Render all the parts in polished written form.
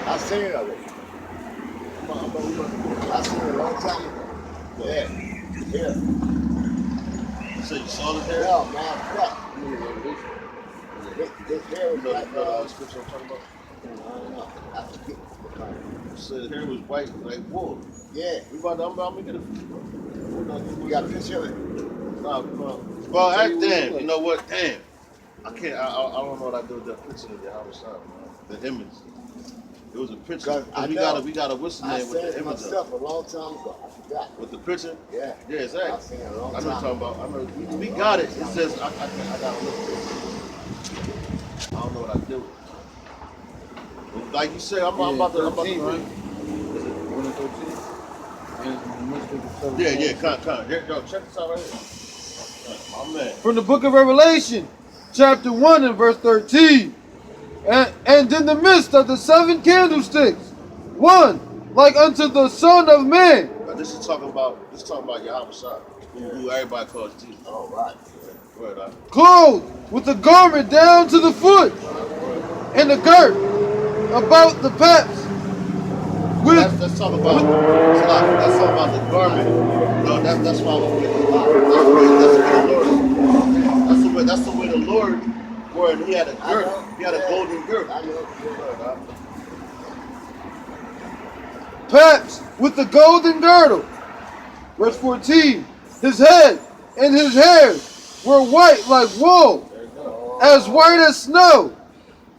I seen it already. I seen it a long time ago. Yeah. Yeah. So you saw the hair? No, man, what? This hair was like, what scripture I'm talking about? I don't know. I forget the kind. So the hair was white like wool. Yeah. I'm gonna get a You got a picture of it? Nah, well, back then, you know what? Damn. I can't, I don't know what I do with that picture of the house, man. The image. It was a picture. We got a whistle I name with the said image myself a long time ago. I forgot. With the picture? Yeah. Yeah, exactly. I've seen it a long I time. know what you're talking about. I know we got it. It says I gotta look at it. I don't know what I do. Like you said, I'm about to. 13, right? Is it 1 and 13? Yeah, come. Here, yo, check this out right here. My man. From the book of Revelation, chapter 1 and verse 13. And in the midst of the 7 candlesticks, one like unto the Son of Man. This is talking about Yahweh Shah, who everybody calls Jesus. Oh, right. Right. Clothed with a garment down to the foot, and a girt about the paps. That's talking about the garment. No, that's why we get the lot. That's the way the Lord wore it. He had a girt. He had a golden girt. I know. Paps with the golden girdle. Verse 14. His head and his hair were white like wool, as white as snow,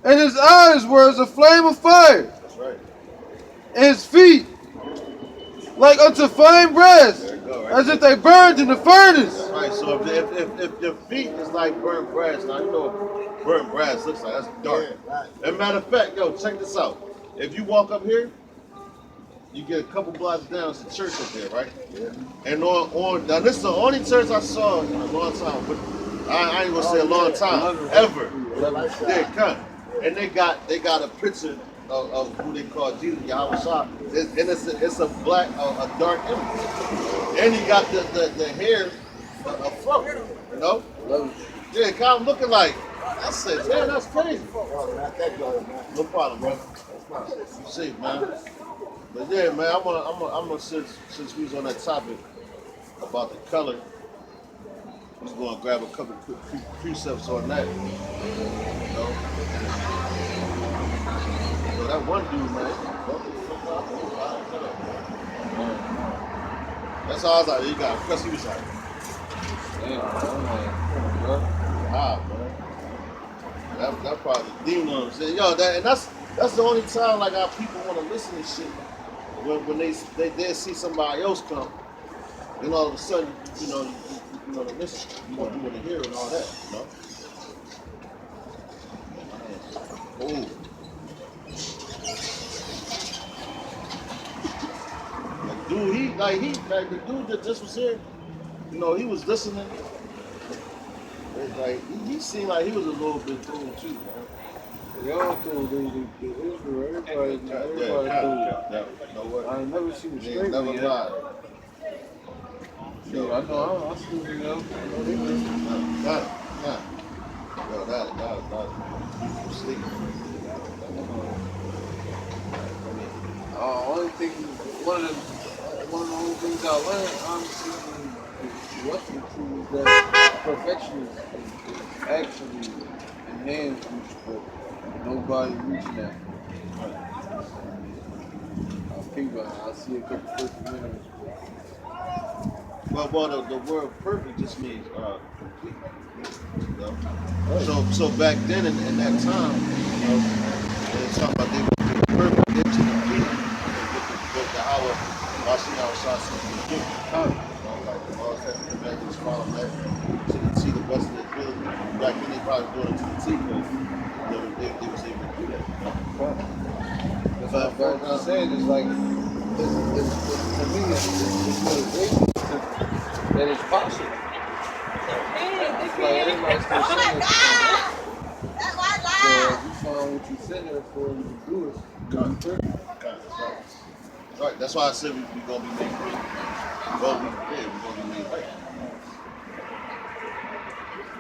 and his eyes were as a flame of fire. That's right. And his feet like unto fine brass, as if they burned in the furnace. That's right. So if your feet is like burnt brass, now you know what burnt brass looks like. That's dark. Yeah, right. As a matter of fact, yo, check this out. If you walk up here, you get a couple blocks down, it's a church up there, right? Yeah. And now this is the only church I saw in a long time. But I ain't gonna say a long time, ever. Yeah, come. And they got a picture of who they call Jesus, Yahweh Shah. And it's a black, a dark image. And he got the hair afro, you know? Yeah, kind of looking like, I said, man, that's crazy. No problem, bro. You see, man. But yeah, man, I'm gonna since we was on that topic about the color, I'm just gonna grab a couple quick precepts on that. You know? So that one dude, man, that's all I was like, you got because he was like, damn, man. That probably the demon on him. Said, yo, that's the only time like our people want to listen to shit. When they see somebody else come, then all of a sudden, you know the listen, you want to hear and all that, you know. Oh. The dude that just was here, you know, he was listening. Like he seemed like he was a little bit cool too, man. They all told the Israel, everybody told. I ain't never seen a straight never man. lied. Yeah, I know, I still do that. Yo, that sleep. Only thing, one of the only things I learned, honestly, is Western true is that perfection is actually in hands reach, but nobody reaching that. I think about it. I see a couple perfect minutes. Well, the word perfect just means complete. You know? So back then in that time, you know, they were talking about they were perfect, they were complete. But the hour, watching our shots in the gift. Like the laws that the evangelist follow that to the T, the best of their ability. Back then they probably doing it to the T, but they was able to do that. That's what I'm saying. It's like, to me, it's motivation that it's possible. Like everybody's still saying it. So if you find what you sit there for and you do it, you'll be perfect. Right, that's why I said we're gonna be made free. We're gonna be made right.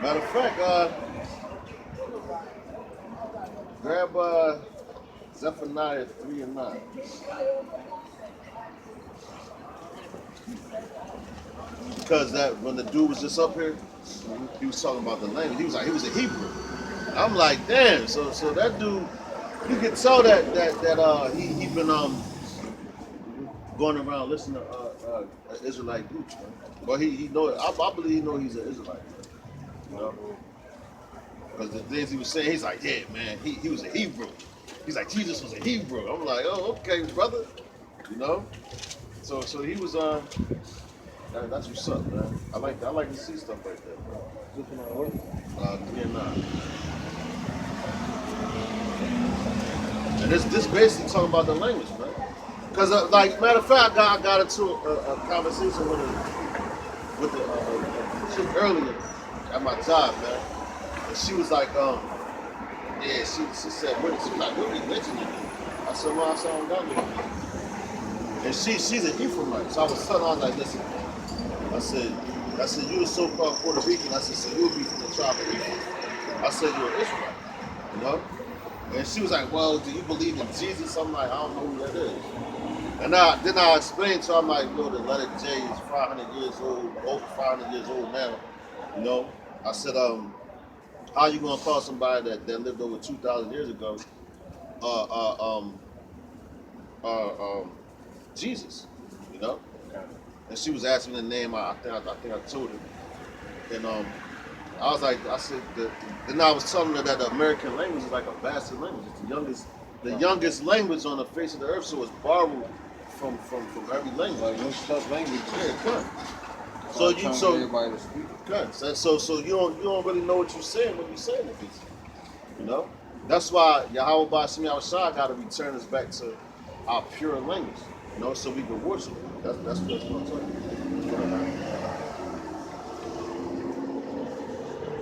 Matter of fact, grab Zephaniah 3 and 9. Because that when the dude was just up here, he was talking about the language. He was like, he was a Hebrew. I'm like, damn. So that dude, you can tell that he been going around listening to Israelite groups, man. But he know I believe he know he's an Israelite, man. You know? Because the things he was saying, he's like, yeah, man, he was a Hebrew. He's like, Jesus was a Hebrew. I'm like, oh, okay, brother. You know? So he was that's what's up, man. I like to see stuff like that, bro. 3 and 9. And this basically talking about the language, man. Because like matter of fact, I got into a conversation with the chick earlier at my job, man. And she was like, yeah, she said, she was like, what religion you do? I said, well, I said, I don't got no religion. And she's an Ephraimite. So I was telling her, I was like, listen, I said, you a so-called Puerto Rican. I said, so you'll be from the tribe of Ephraim. I said, you're an Israelite, you know? And she was like, well, do you believe in Jesus? I'm like, I don't know who that is. And then I explained to her, I'm like, yo, the letter J is 500 years old, over 500 years old now, you know? I said, how you gonna call somebody that lived over 2,000 years ago, Jesus, you know? And she was asking the name. I think I told her, and I was like, I said, then I was telling her that the American language is like a bastard language. It's the youngest language on the face of the earth. So it's borrowed from every language. Like no tough language. Yeah, cut. So you don't really know what you're saying when you're saying it, you know. That's why Yahweh Bashim Yahushua got to return us back to our pure language, you know, so we can worship. That's what I'm talking about.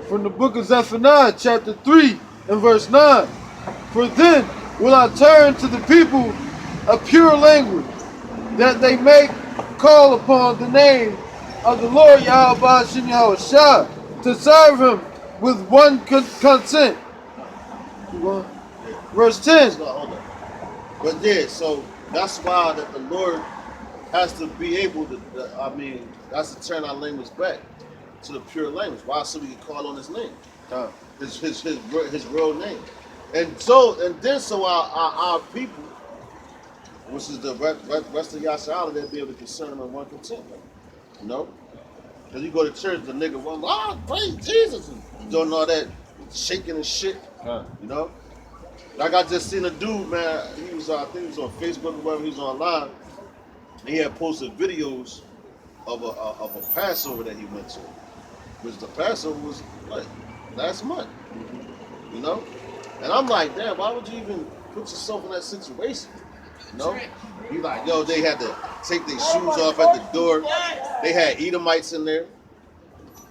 From the book of Zephaniah, chapter 3 and verse 9. For then will I turn to the people a pure language, that they may call upon the name of the Lord Yahweh Bashim Yahushua to serve him with one consent. Verse 10. But yeah, so that's why that the Lord has to be able to, that's to turn our language back to the pure language. Why? So we can call on his name, his real name. And then our people, which is the rest of Yasha'Allah, they'll be able to concern them in one content. You know? Because you go to church, the nigga runs, praise Jesus, and doing all that shaking and shit. You know? Like I just seen a dude, man, he was, I think he was on Facebook or wherever, he was online. He had posted videos of a Passover that he went to, which the Passover was last month, you know. And I'm like, damn, why would you even put yourself in that situation? You know, he like, yo, they had to take their shoes off at the door. They had Edomites in there,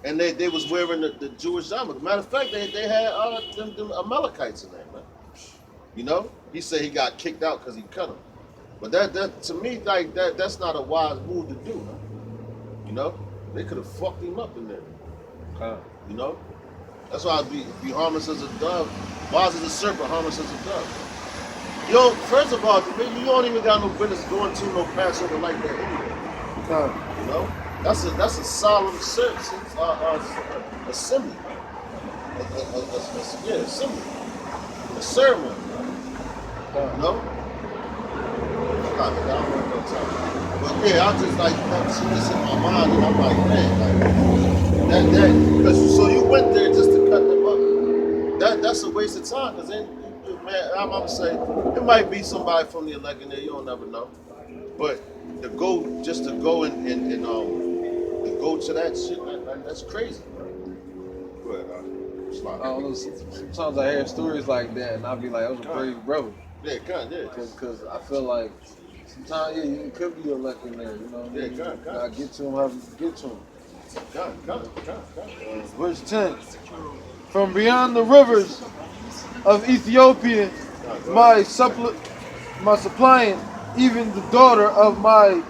and they was wearing the Jewish yarmulke. Matter of fact, they had them Amalekites in there, man. You know, he said he got kicked out because he cut them. But that to me, like that's not a wise move to do, man. You know, they could have fucked him up in there. You know, that's why I'd be harmless as a dove, wise as a serpent, harmless as a dove. Yo, first of all, you don't even got no business going to no Passover like that anyway. You know, that's a solemn service, assembly, assembly, a ceremony. You know. But yeah, I just like see this in my mind, and I'm like, man, like because so you went there just to cut them up. That's a waste of time, because then, man, I'm gonna say it might be somebody from the elect in there. You don't never know, but to go and go to that shit, man, that's crazy. Go ahead, sometimes I hear stories like that, and I'll be like, I was a brave brother. Yeah, God, yeah. Because I feel like sometimes, you could be elected there, you know what I mean? Yeah, God. You gotta get to him, how you get to him. God. Verse 10. From beyond the rivers of Ethiopia, my suppliant, even the daughter of my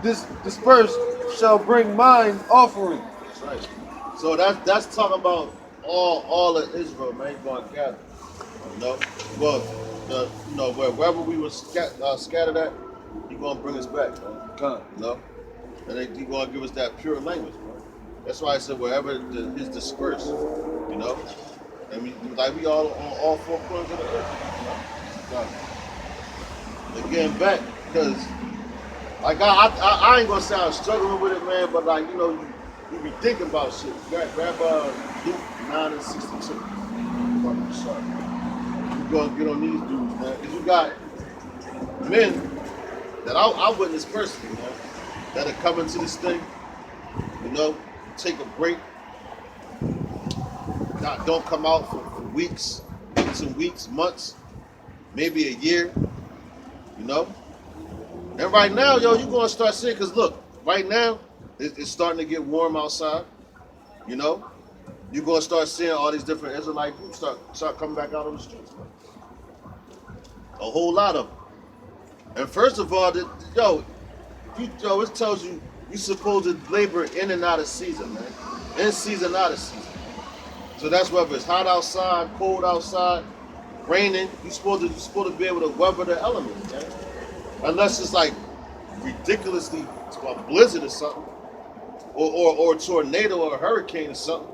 dispersed, shall bring mine offering. That's right. So that's talking about all of Israel, man. Going to gather. You know? Well, wherever we were scattered at, he gonna bring us back, man. Con. You know, and he gonna give us that pure language, man. That's why I said wherever is dispersed, you know, and we all on all four corners of the earth, you know. They're getting back because, like, I ain't gonna say I'm struggling with it, man, but like, you know, you be thinking about shit. Grab Luke 9:62. Fucking sorry. You gonna get on these dudes, man, because you got men that I witnessed personally, man, that are coming to this thing, you know, take a break, don't come out for weeks, maybe some weeks, months, maybe a year, you know. And right now, yo, you're gonna start seeing, because look, right now, it's starting to get warm outside, you know. You're gonna start seeing all these different Israelite groups start coming back out on the streets, man. A whole lot of them. And first of all, it tells you you're supposed to labor in and out of season, man. In season, out of season. So that's whether it's hot outside, cold outside, raining. You're supposed to be able to weather the elements, man. Unless it's like ridiculously a blizzard or something, or a tornado or a hurricane or something,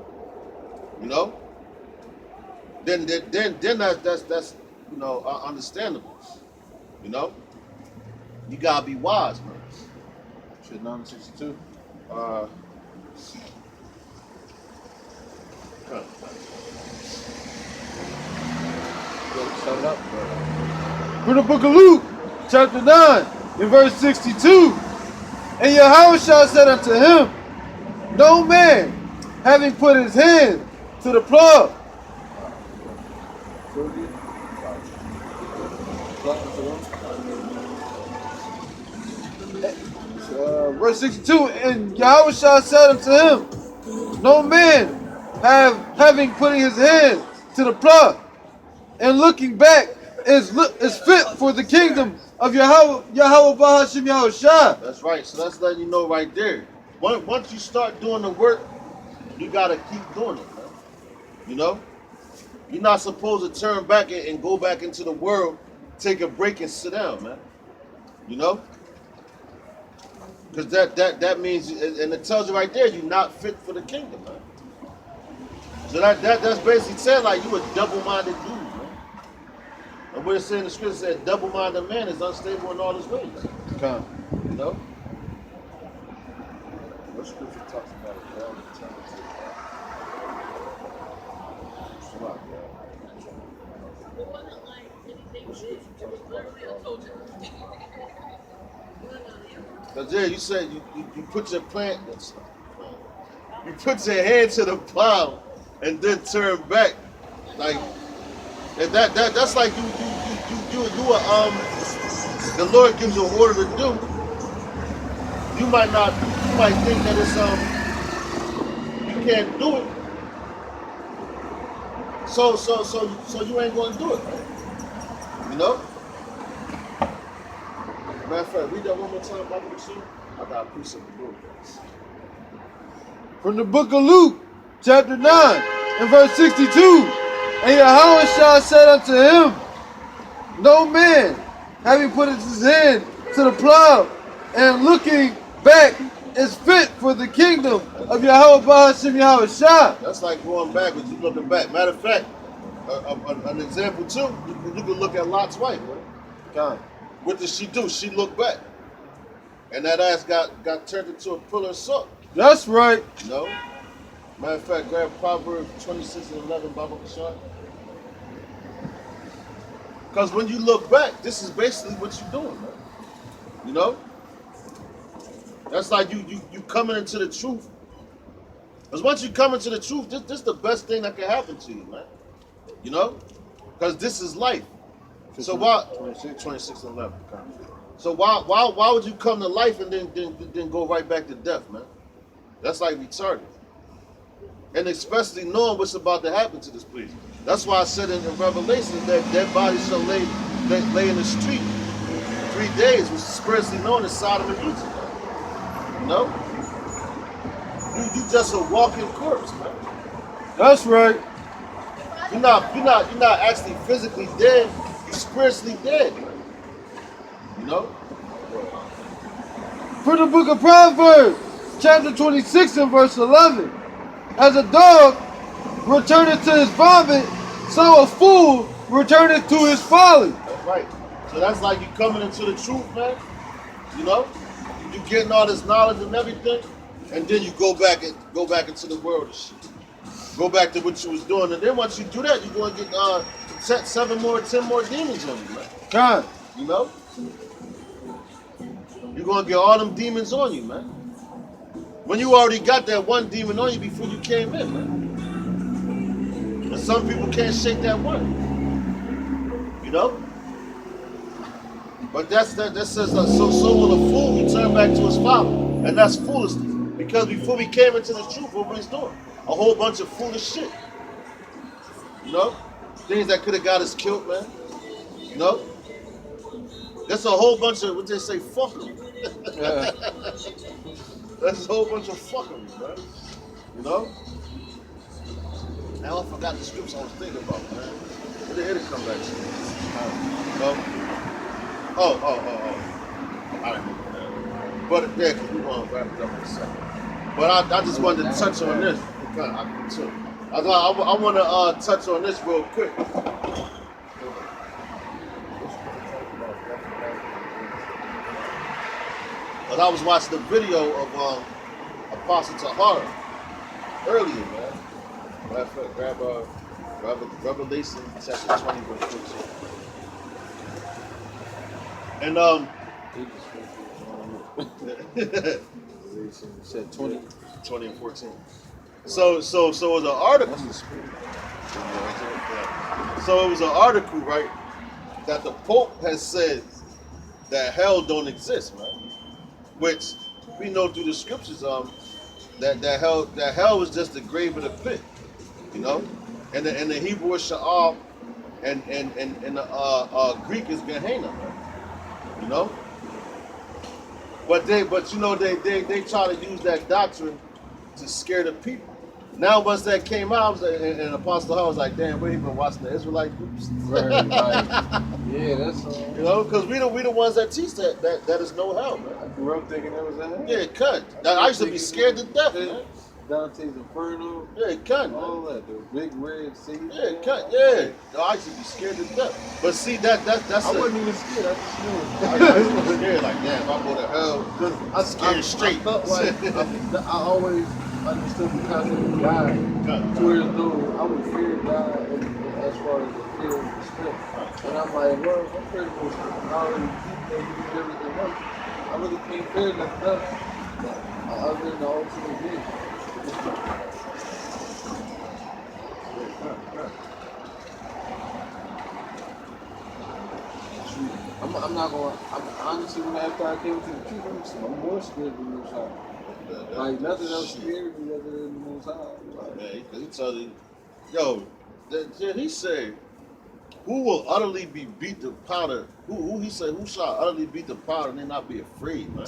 you know. Then that's you know, understandable, you know. You gotta be wise, man. Shit, 9:62. Shut it up, bro. From the book of Luke, chapter 9, in verse 62. And Yahushua said unto him, no man, having put his hand to the plow. Verse 62, and Yahushua said unto him, no man, having put his hand to the plow, and looking back, is fit for the kingdom of Yahweh Bahashim Yahushua. That's right. So that's letting you know right there. Once you start doing the work, you gotta keep doing it, man. You know, you're not supposed to turn back and go back into the world, take a break and sit down, man. You know, because that means, and it tells you right there, you're not fit for the kingdom, man. So that's basically saying like you a double-minded dude, man. And what it's saying in the scripture said, double-minded man is unstable in all his ways. Come. You know? What scripture talks about it? All the time. Because yeah, you said you put your plant, you put your hand to the plow and then turn back, like, and that's like the Lord gives you an order to do. You might think that it's you can't do it. So you ain't gonna do it, right? You know? Matter of fact, read that one more time, Bible machine. I got a piece of the book. From the book of Luke, chapter 9, and verse 62. And Yahushua said unto him, no man, having put his hand to the plow, and looking back, is fit for the kingdom of Yahweh Bahashim Yahushua. That's like going backwards, you looking back. Matter of fact, an example too, you can look at Lot's wife, right? God. What did she do? She looked back. And that ass got turned into a pillar of salt. That's right. You know? Matter of fact, grab Proverbs 26 and 11, Bible Kashad. Because when you look back, this is basically what you're doing, man. You know? That's like you coming into the truth. Because once you come into the truth, this is the best thing that can happen to you, man. You know? Because this is life. So why 26 and 11. So why would you come to life and then go right back to death, man? That's like retarded. And especially knowing what's about to happen to this place. That's why I said in Revelation that dead bodies shall lay in the street 3 days, which is spiritually known as Sodom and Egypt. You know? You just a walking corpse, man. That's right. You're not actually physically dead. You're spiritually dead, man. You know? From the book of Proverbs, chapter 26 and verse 11. As a dog returneth to his vomit, so a fool returneth to his folly. That's right. So that's like you coming into the truth, man. You know? You getting all this knowledge and everything, and then you go back into the world and shit. Go back to what you was doing, and then once you do that, you're gonna get 10 more demons on you, man. God. You know? You're gonna get all them demons on you, man. When you already got that one demon on you before you came in, man. And some people can't shake that one. You know? But that says so will a fool return back to his father. And that's foolishness. Because before we came into the truth, what was doing? A whole bunch of foolish shit. You know? Things that could have got us killed, man. You know? That's a whole bunch of, what they say, fuckery. Yeah. That's a whole bunch of fuckery, man. You know? Now I forgot the scripts I was thinking about, man. It'll come back to me. You know? Oh. I don't know that. But yeah, because we're going to wrap it up in a second. But I just wanted to touch on this. I want to touch on this real quick. But I was watching the video of Apostle Tahara earlier, man. Grab Revelation chapter 20, verse 14. And said 20 and 14. So it was an article. So it was an article, right, that the Pope has said that hell don't exist, man. Which we know through the scriptures, that hell was just the grave of the pit, you know, and the Hebrew is Sha'al, and the Greek is Gehenna, you know. But they try to use that doctrine to scare the people. Now once that came out, and Apostle Hall was like, damn, we ain't been watching the Israelite groups. Right. Yeah, that's you know, because we the ones that teach that is no hell, man. I grew up thinking that was a hell. Yeah, cut. I used to be scared to death, man. Dante's Inferno. Yeah, cut, man. All that, the big red sea. Yeah, cut. Yeah. I used to be scared to death. But see, that's I wasn't even scared. I just knew it. I was scared, like, damn, if I go to hell, I'm scared straight. I felt like I always understood the concept of God. To where as though I would fear God as far as the fear and respect. And I'm like, well, I'm pretty much already deep and use everything else. I really can't fear nothing else other than the ultimate being. I'm not gonna. Honestly, when after I came to the truth, I'm more scared than the Most High. Like nothing else scared me other than the Most High. Man, he told you, he said, who will utterly be beat to powder? Who he said, who shall utterly beat the powder and they not be afraid, man?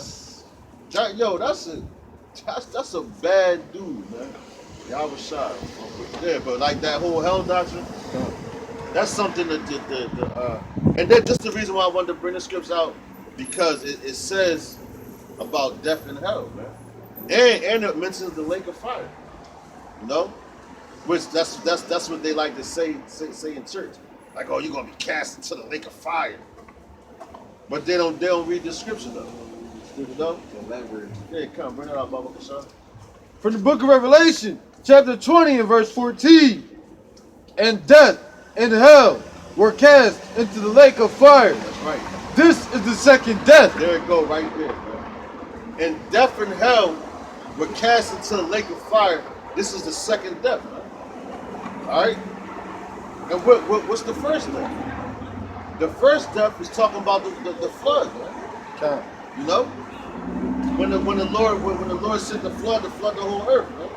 That's a bad dude, man. Y'all was shy. Yeah, but like that whole hell doctrine, that's something that and then just the reason why I wanted to bring the scripts out, because it says about death and hell, man. And it mentions the lake of fire. You know? Which that's what they like to say in church. Like, oh, you're gonna be cast into the lake of fire. But they don't read the scripture though. You know? Yeah, come bring it out, Baba Kashan. From the book of Revelation, chapter 20 and verse 14. And death and hell were cast into the lake of fire. That's right. This is the second death. There it go, right there, man. And death and hell were cast into the lake of fire. This is the second death, man. All right. And what's the first death? The first death is talking about the flood, man. You know, when the Lord sent the flood to flood the whole earth, man.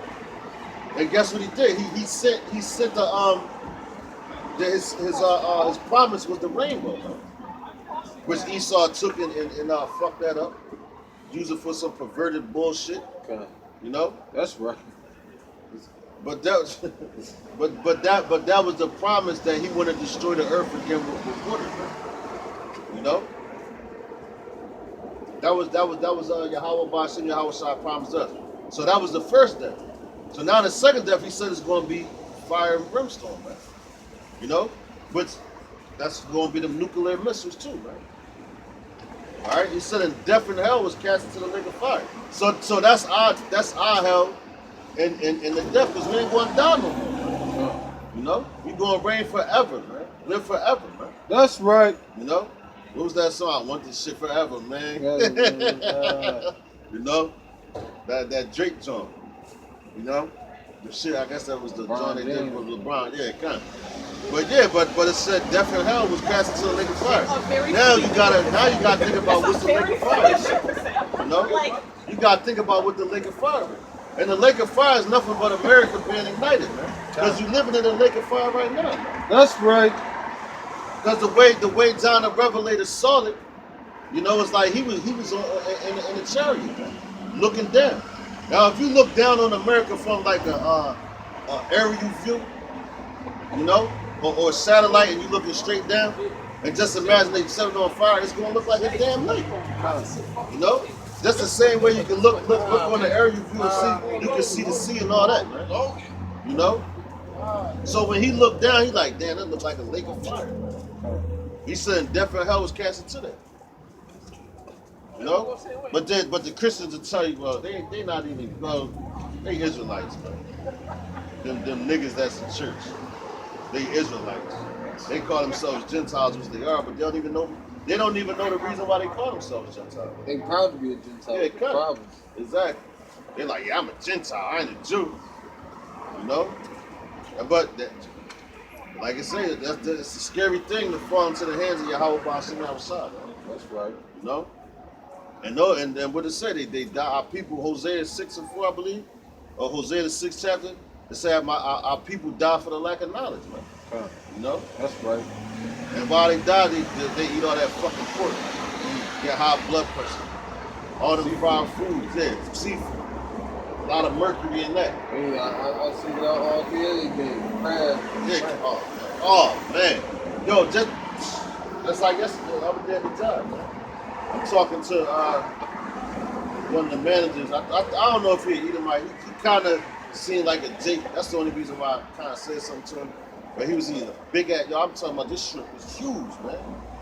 And guess what he did? He sent his promise was the rainbow, man. Which Esau took and fucked that up, used it for some perverted bullshit. You know, that's right. But that was the promise that he wanted to destroy the earth again with water. Man. know? That was Yahweh Bashim Yahweh Shai promised us. So that was the first death. So now the second death, he said it's going to be fire and brimstone, man. You know? But that's going to be the nuclear missiles too, man. All right? He said death and hell was cast into the lake of fire. So that's our hell and the death, because we ain't going down no more, man. You know? We going to reign forever, man. Live forever, man. That's right. You know? What was that song? I want this shit forever, man. You know? That Drake song. You know? The shit, I guess that was the John they did with LeBron. Yeah, kind of. But yeah, but it said death and hell was cast into the lake of fire. Now you gotta think about what's the lake of fire is. You know? You gotta think about what the lake of fire is. And the lake of fire is nothing but America being ignited, man. Because you're living in the lake of fire right now, man. That's right. Because the way John the Revelator saw it, you know, it's like he was in a chariot, man, looking down. Now, if you look down on America from like a aerial view, you know, or a satellite, and you looking straight down, and just imagine they set it on fire, it's gonna look like a damn lake. You know, just the same way you can look on the aerial view and see, you can see the sea and all that, man. You know. So when he looked down, he like, damn, that looks like a lake of fire. He said death and hell was cast into that. You know? But the Christians will tell you, well, they not even, well, they Israelites, man. Them niggas that's in church. They Israelites. They call themselves Gentiles, which they are, but they don't even know the reason why they call themselves Gentiles. They proud to be a Gentile. Yeah, kind of. Exactly. They're like, yeah, I'm a Gentile, I ain't a Jew. You know? But like I say, it's a scary thing to fall into the hands of Yahweh Bashim outside. That's right. You know? And what it said, they die. Our people, Hosea 6:4, I believe, or Hosea the 6th chapter, they say our people die for the lack of knowledge, man. You know? That's right. And while they die, they eat all that fucking pork. Get high blood pressure. All them fried foods, yeah, seafood. A lot of mercury in that. Hey, I see that all the other day. Crab. Yeah, oh man. Yo, just like yesterday, I was there at the job, man. I'm talking to one of the managers. I don't know if he Edomite. He kind of seemed like a Jake. That's the only reason why I kind of said something to him. But he was eating a big ass. Yo, I'm talking about this shrimp is huge, man.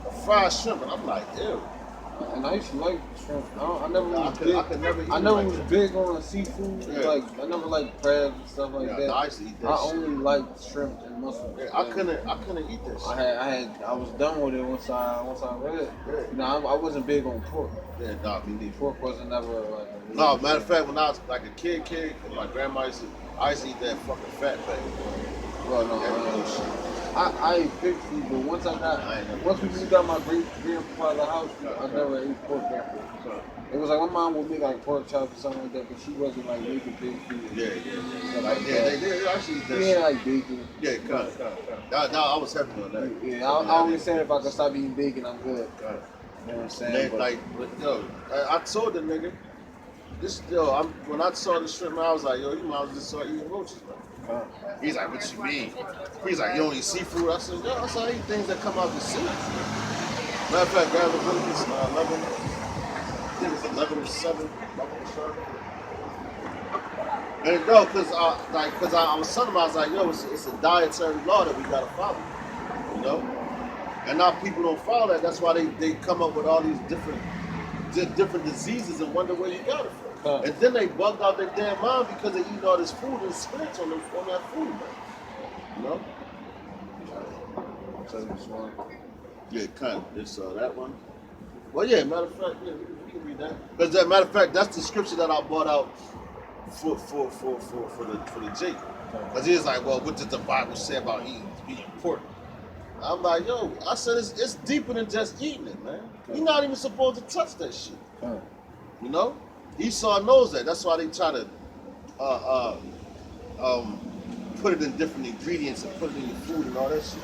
A fried shrimp, and I'm like, ew. And I used to like shrimp. I never was big on seafood. Yeah. Like I never liked crabs and stuff like that. I used to eat that I shit. only liked shrimp and mussels. Yeah, I couldn't eat that shit. I was done with it once I read it. Yeah. You know, I wasn't big on pork. Yeah, nah, me neither. Pork wasn't never like. No, matter of fact, when I was like a kid, my grandma used to eat that fucking fat bag. Well, no, I ate pig food, but once we moved out my grandfather's house, I never ate pork after. It was like my mom would make like pork chops or something like that, but she wasn't like making pig food. Yeah. Like They actually eat that shit. yeah, like bacon. Yeah, kind of. I was happy on that. Yeah, I always said if I could stop eating bacon, I'm good. You know what I'm saying? I told the nigga, when I saw the shrimp, I was like, yo, you might as well just start eating roaches, man. He's like, what you mean? He's like, you don't eat seafood? I said, I eat things that come out the sea. Matter of fact, grab Leviticus 11. I think it's 11:7. And no, because I was telling him, I was like, yo, it's a dietary law that we gotta follow. You know? And now people don't follow that. That's why they come up with all these different diseases and wonder where you got it from. And then they bugged out their damn mind because they eat all this food and spirits on that food, man. You know? Yeah, kind of. It's that one. Well, yeah, matter of fact, yeah, we can read that. Because matter of fact, that's the scripture that I brought out for the Jake. Because he was like, well, what did the Bible say about eating pork? I'm like, yo, I said it's deeper than just eating it, man. You're not even supposed to touch that shit. You know? Esau knows that. That's why they try to put it in different ingredients and put it in your food and all that shit.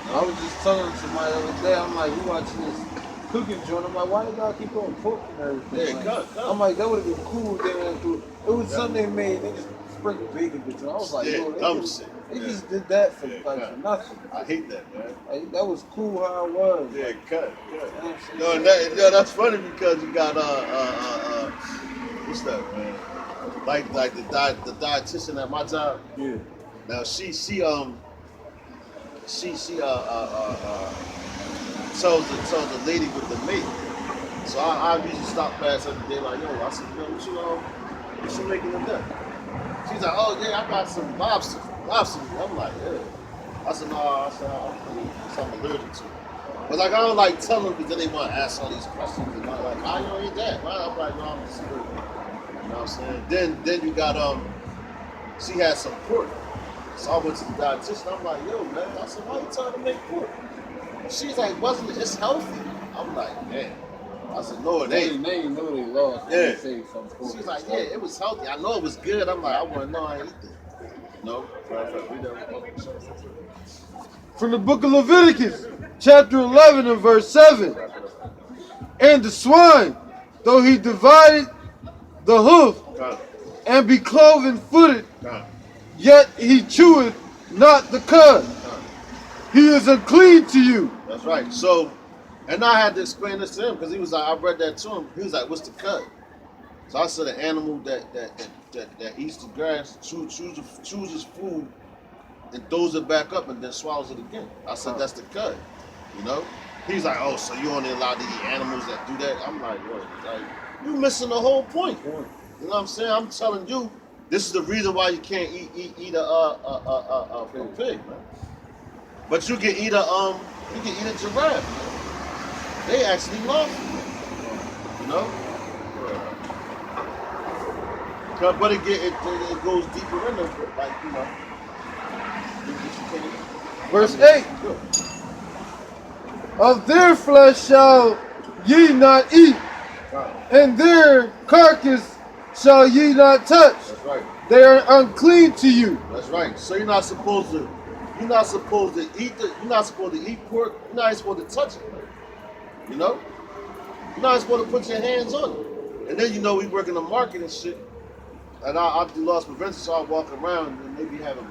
I was just telling somebody the other day, I'm like, you watching this cooking joint, I'm like, why did y'all keep on pork and everything? Yeah, I'm like, that would have been cool. It was something they made. They just sprinkle bacon between. I was like, Yeah, yo, dumb they just, shit. they Yeah. just did that for Yeah, like cut. for nothing. I hate that, man. Like, that was cool how it was. Yeah, Like, cut. you know what I'm saying? No, and that's funny because you got what's that, man? Like the dietitian at my job. Yeah. Now she tells the lady with the mate. So I usually stop past every day like, yo, I said, yo, what you making today? She's like, oh yeah, I got some lobster. I'm like, yeah. I said, no, I'm something allergic to. But like I don't like tell them because then they want to ask all these questions and I'm like, how you don't eat that? Well, I'm like, no, I'm just allergic. You know what I'm saying? Then you got she had some pork. So I went to the dietitian. I'm like, yo, man. I said, why you trying to make pork? She's like, it's healthy. I'm like, man. I said, no, it ain't. They know they lost. Yeah. They say something. She's like, yeah, it was healthy. I know it was good. I'm like, I want to know I ain't eat it. No? From the book of Leviticus, chapter 11 and verse 7. And the swine, though he divided the hoof and be cloven footed, yet he cheweth not the cud. He is unclean to you. That's right. So, and I had to explain this to him because he was like, I read that to him. He was like, what's the cud? So I said, an animal that eats the grass, chooses food, and throws it back up and then swallows it again. I said, that's the cud. You know? He's like, oh, so you only allowed to eat animals that do that? I'm like, yo, like, you missing the whole point. You know what I'm saying? I'm telling you, this is the reason why you can't eat a pig, man. But you can eat a giraffe. They actually love it. You know? But it goes deeper in there, like, you know. Verse 8. Of their flesh shall ye not eat, and their carcass shall ye not touch. That's right. They are unclean to you. That's right. So you're not supposed to eat pork. You're not supposed to touch it. You know? You're not supposed to put your hands on it. And then, you know, we work in the market and shit. And I do loss prevention, so I walk around and they be having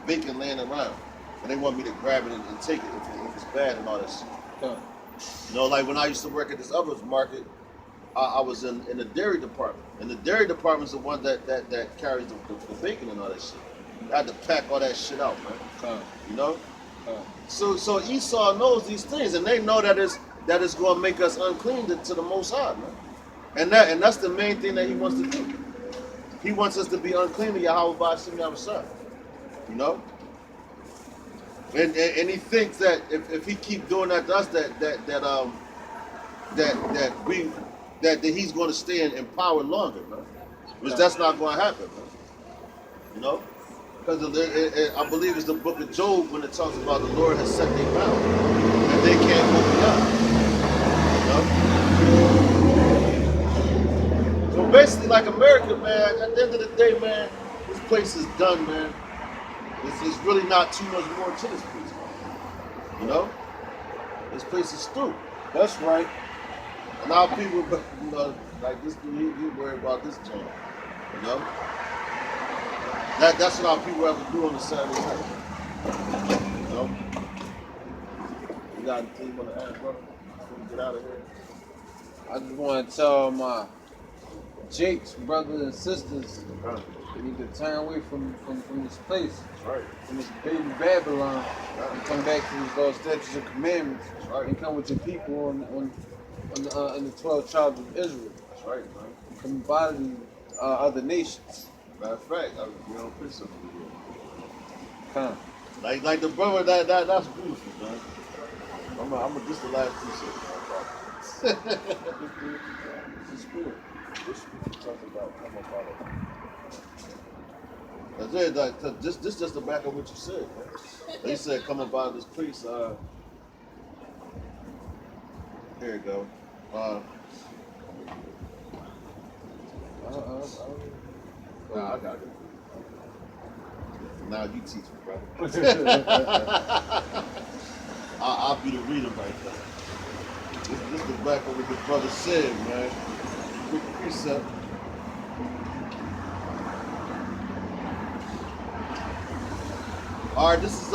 bacon laying around. And they want me to grab it and take it if it's bad and all that shit. Yeah. You know, like when I used to work at this other market, I was in the dairy department. And the dairy department is the one that carries the bacon and all that shit. I had to pack all that shit out, man. You know? So Esau knows these things, and they know that it's going to make us unclean to the Most High, man. And that's the main thing that he wants to do. He wants us to be unclean to Yahweh B'Hashem Yahushua. You know? And he thinks that if he keep doing that to us, that he's going to stay in power longer, man. Which that's not going to happen, man. You know? Because I believe it's the book of Job when it talks about the Lord has set their bound and they can't go beyond. You know? So basically, like America, man, at the end of the day, man, this place is done, man. There's really not too much more to this place, man. You know? This place is through. That's right. And now people, you know, like this dude, he worried about this joint. You know? That's what our people have to do on the Saturday night. You know? You got anything you want to add, brother? Before we get out of here? I just want to tell my Jake's brothers and sisters they need to turn away from this place. That's right. From this baby Babylon and come back to these laws, statutes, and commandments. That's right. And come with your people in the 12 tribes of Israel. That's right, man. Come body other nations. Matter of fact, we don't put something here. Huh. Like the brother, that's beautiful, man. I'm just the last piece of it. It's the spirit. This is talking about come up out of it. That's it. Like, this just the back of what you said, man. They said come up out of this place. Here you go. Nah, I got it. Now you teach me, brother. I'll be the reader right there. This is the back of what the brother said, man. Quick precept. All right, this is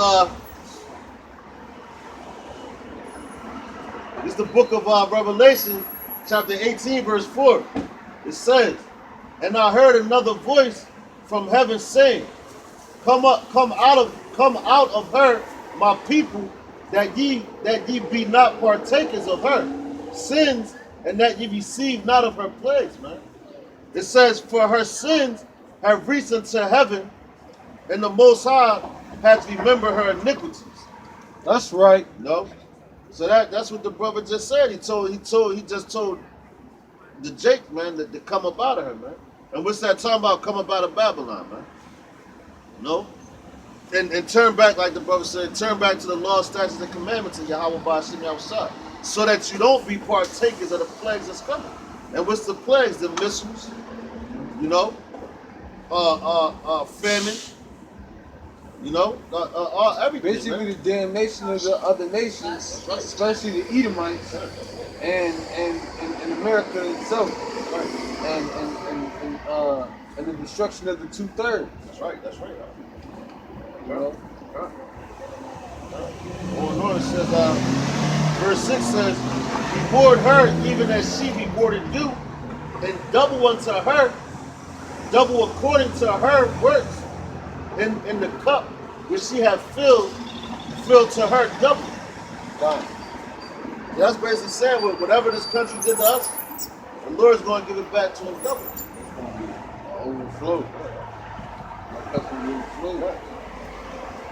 the book of Revelation, chapter 18, verse 4. It says, "And I heard another voice from heaven saying, come out of her, my people, that ye be not partakers of her sins, and that ye receive not of her plagues," man. It says, "For her sins have reached unto heaven, and the Most High hath remembered her iniquities." That's right. No, so that's what the brother just said. He just told the Jake, man, to come up out of her, man. And what's that talking about? Come up out of Babylon, man. No, and turn back, like the brother said, turn back to the law, statutes, and commandments of Yahweh Ba'ashim Yahushua, so that you don't be partakers of the plagues that's coming. And what's the plagues? The missiles, you know, famine, you know, everything. Basically, man. the damnation of the other nations, especially the Edomites, and America itself, and the destruction of the 2/3. That's right. That's right. You know? Oh, it says, verse 6 says, "Reward her even as she rewarded you, and double unto her, double according to her works, in the cup which she hath filled to her double." God. That's basically saying, whatever this country did to us, the Lord's going to give it back to him double. Overflow. Overflow.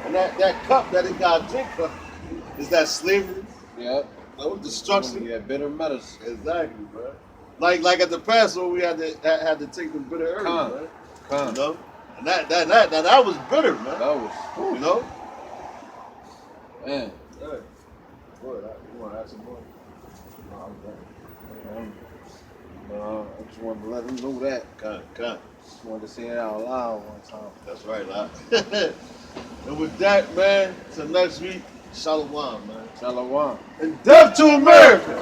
And that cup that it got to drink of is that slavery, Yeah. no destruction. Yeah, bitter medicine. Exactly, bro. Like at the Passover, we had to take the bitter herbs, Come. man. Come. You know, and that was bitter, man. That was, You know. man. Hey, boy, you want to add some more? I just wanted to let them know that. Come. Just wanted to say it out loud one time. That's right, lad. And with that, man, till next week, Shalom, man. Shalom. And death to America.